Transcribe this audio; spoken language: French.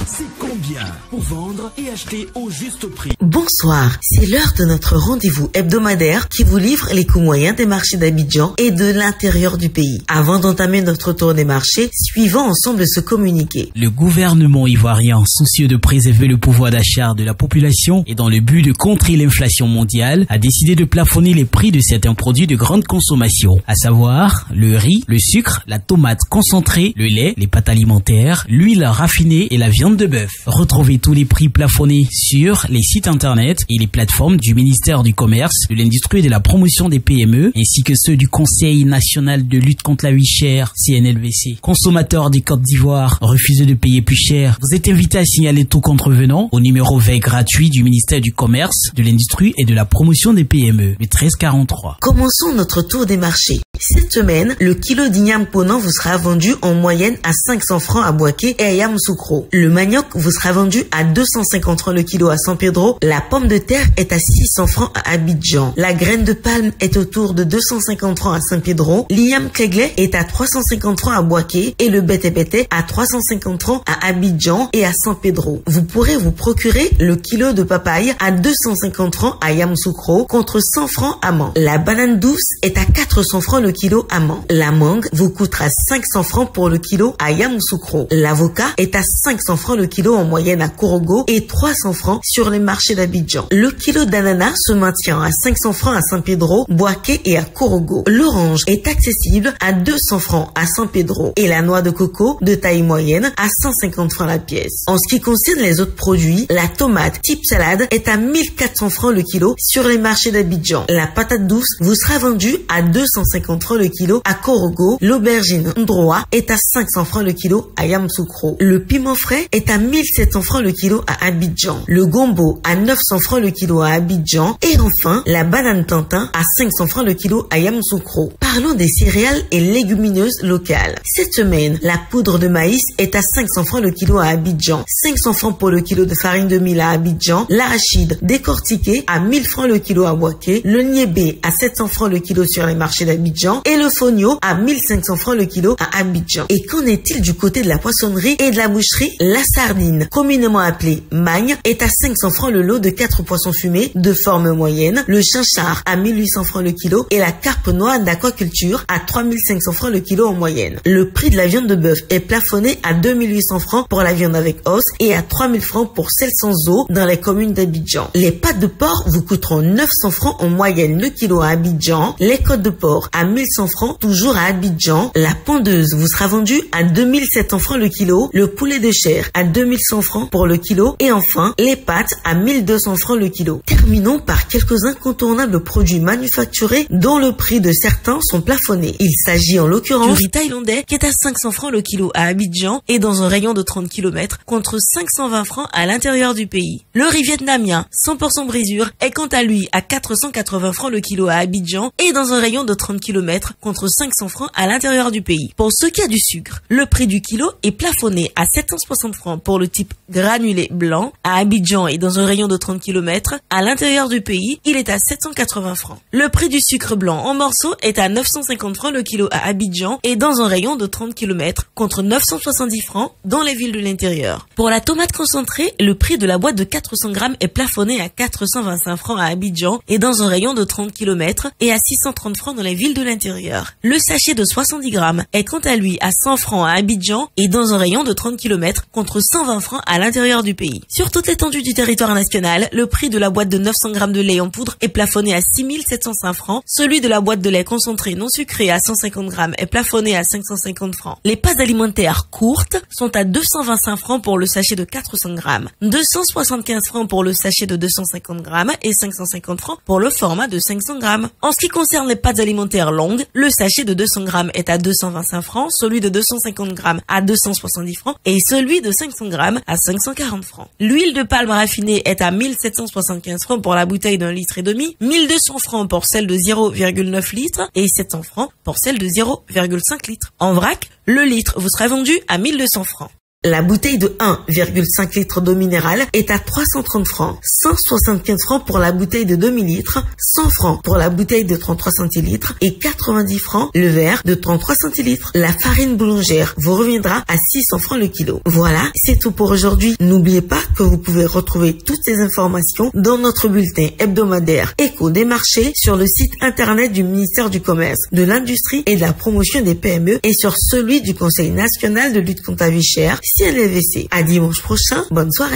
C'est combien pour vendre et acheter au juste prix? Bonsoir, c'est l'heure de notre rendez-vous hebdomadaire qui vous livre les coûts moyens des marchés d'Abidjan et de l'intérieur du pays. Avant d'entamer notre tour des marchés, suivons ensemble ce communiqué. Le gouvernement ivoirien, soucieux de préserver le pouvoir d'achat de la population et dans le but de contrer l'inflation mondiale, a décidé de plafonner les prix de certains produits de grande consommation, à savoir le riz, le sucre, la tomate concentrée, le lait, les pâtes alimentaires, l'huile raffinée et la viande de bœuf. Retrouvez tous les prix plafonnés sur les sites internet et les plateformes du ministère du Commerce, de l'Industrie et de la Promotion des PME, ainsi que ceux du Conseil national de lutte contre la vie chère, CNLVC. Consommateurs du Côte d'Ivoire, refusez de payer plus cher. Vous êtes invités à signaler tout contrevenant au numéro vert gratuit du ministère du Commerce, de l'Industrie et de la Promotion des PME, le 1343. Commençons notre tour des marchés. Cette semaine, le kilo d'igname ponant vous sera vendu en moyenne à 500 francs à Boaké et à Yamoussoukro. Le manioc vous sera vendu à 250 francs le kilo à San Pedro. La pomme de terre est à 600 francs à Abidjan. La graine de palme est autour de 250 francs à San Pedro. L'igname cléglé est à 350 francs à Boaké et le bété à 350 francs à Abidjan et à San Pedro. Vous pourrez vous procurer le kilo de papaye à 250 francs à Yamoussoukro contre 100 francs à Man. La banane douce est à 400 francs le kilo à Man. La mangue vous coûtera 500 francs pour le kilo à Yamoussoukro. L'avocat est à 500 francs le kilo en moyenne à Korogo et 300 francs sur les marchés d'Abidjan. Le kilo d'ananas se maintient à 500 francs à San Pedro, Boaké et à Korogo. L'orange est accessible à 200 francs à San Pedro et la noix de coco de taille moyenne à 150 francs la pièce. En ce qui concerne les autres produits, la tomate type salade est à 1400 francs le kilo sur les marchés d'Abidjan. La patate douce vous sera vendue à 250 francs le kilo à Korogo. L'aubergine Ndroa est à 500 francs le kilo à Yamoussoukro. Le piment frais est à 1700 francs le kilo à Abidjan. Le gombo à 900 francs le kilo à Abidjan. Et enfin, la banane Tantin à 500 francs le kilo à Yamoussoukro. Parlons des céréales et légumineuses locales. Cette semaine, la poudre de maïs est à 500 francs le kilo à Abidjan. 500 francs pour le kilo de farine de mil à Abidjan. L'arachide décortiqué à 1000 francs le kilo à Boaké. Le niébé à 700 francs le kilo sur les marchés d'Abidjan. Et le fonio à 1500 francs le kilo à Abidjan. Et qu'en est-il du côté de la poissonnerie et de la boucherie? La sardine, communément appelée magne, est à 500 francs le lot de 4 poissons fumés de forme moyenne. Le chinchard à 1800 francs le kilo et la carpe noire d'aquaculture à 3500 francs le kilo en moyenne. Le prix de la viande de bœuf est plafonné à 2800 francs pour la viande avec os et à 3000 francs pour celle sans os dans les communes d'Abidjan. Les pâtes de porc vous coûteront 900 francs en moyenne le kilo à Abidjan. Les côtes de porc à 1100 francs toujours à Abidjan. La pondeuse vous sera vendue à 2700 francs le kilo. Le poulet de chair à 2100 francs pour le kilo et enfin les pâtes à 1200 francs le kilo. Terminons par quelques incontournables produits manufacturés dont le prix de certains sont plafonnés. Il s'agit en l'occurrence du riz thaïlandais qui est à 500 francs le kilo à Abidjan et dans un rayon de 30 km contre 520 francs à l'intérieur du pays. Le riz vietnamien 100% brisure est quant à lui à 480 francs le kilo à Abidjan et dans un rayon de 30 km contre 500 francs à l'intérieur du pays. Pour ce qui a du sucre, le prix du kilo est plafonné à 760 francs pour le type granulé blanc à Abidjan et dans un rayon de 30 km. À l'intérieur du pays, il est à 780 francs. Le prix du sucre blanc en morceaux est à 950 francs le kilo à Abidjan et dans un rayon de 30 km contre 970 francs dans les villes de l'intérieur. Pour la tomate concentrée, le prix de la boîte de 400 grammes est plafonné à 425 francs à Abidjan et dans un rayon de 30 km et à 630 francs dans les villes de l'intérieur. Le sachet de 70 grammes est quant à lui à 100 francs à Abidjan et dans un rayon de 30 km contre 120 francs à l'intérieur du pays. Sur toute l'étendue du territoire national, le prix de la boîte de 900 grammes de lait en poudre est plafonné à 6705 francs. Celui de la boîte de lait concentré non sucré à 150 grammes est plafonné à 550 francs. Les pâtes alimentaires courtes sont à 225 francs pour le sachet de 400 grammes, 275 francs pour le sachet de 250 grammes et 550 francs pour le format de 500 grammes. En ce qui concerne les pâtes alimentaires longues, le sachet de 200 grammes est à 225 francs, celui de 250 grammes à 270 francs et celui de 500 grammes à 540 francs. L'huile de palme raffinée est à 1775 francs pour la bouteille d'1,5 litre, 1200 francs pour celle de 0,9 litres et 700 francs pour celle de 0,5 litres. En vrac, le litre vous sera vendu à 1200 francs. La bouteille de 1,5 litres d'eau minérale est à 330 francs, 175 francs pour la bouteille de demi-litre, 100 francs pour la bouteille de 33 centilitres et 90 francs le verre de 33 centilitres. La farine boulangère vous reviendra à 600 francs le kilo. Voilà, c'est tout pour aujourd'hui. N'oubliez pas que vous pouvez retrouver toutes ces informations dans notre bulletin hebdomadaire Écho des marchés sur le site internet du ministère du Commerce, de l'Industrie et de la Promotion des PME et sur celui du Conseil national de lutte contre la vie chère, CNLVC. À dimanche prochain, bonne soirée.